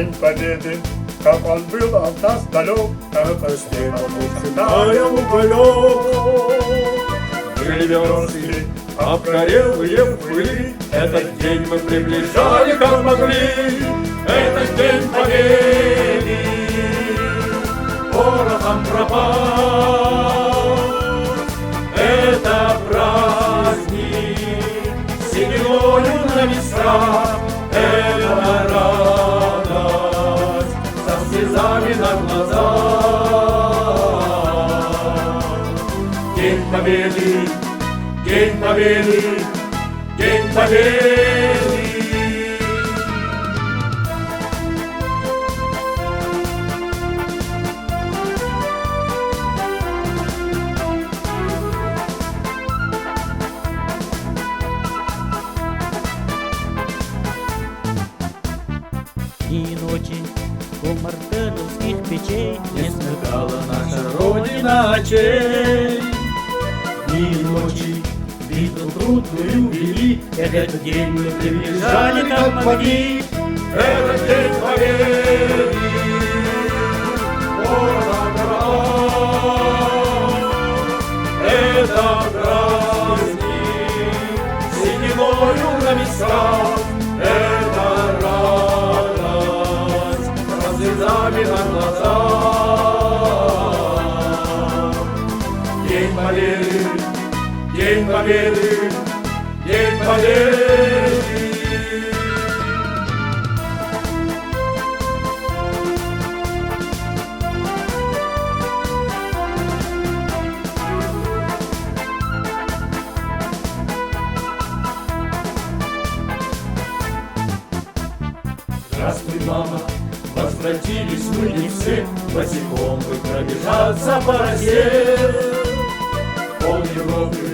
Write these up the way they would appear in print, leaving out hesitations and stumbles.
День Победы, как он был от нас далек, как остывая уголек. Были версты, обгорелые в пыли, этот день мы приближали, как могли. Этот день Победы порохом пропал. Это праздник сединою на висках, это радость со слезами на глазах. День Победы, День Победы, День Победы. Дни и ночи у мартеновских печей не смыкала наша Родина очей. Дни и ночи битву трудную вели, этот день мы приближали, как могли. Этот день Победы порохом пропал. Это праздник сединою на висках, это радость со слезами на глазах. День Победы, День Победы, День Победы. Здравствуй, мама, возвратились мы не все, босиком бы пробежаться по росе. Пол Европы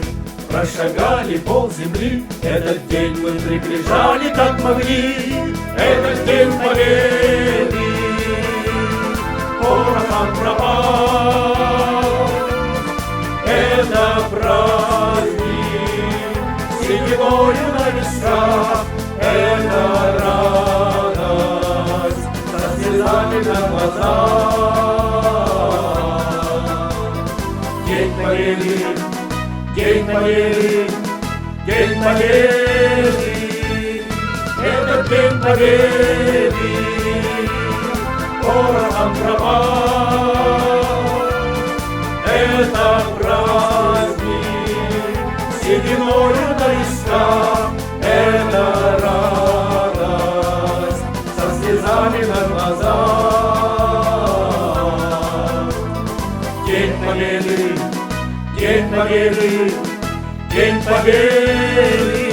прошагали, пол земли, этот день мы приближали, как могли. Этот день Победы порохом пропал. Это праздник сединою на висках, это радость со слезами на глазах. День Победы, День Победы, День Победы. Этот День Победы порохом пропал. Это праздник сединою на висках, это радость со слезами на глазах. День Победы, День Победы, День Победы.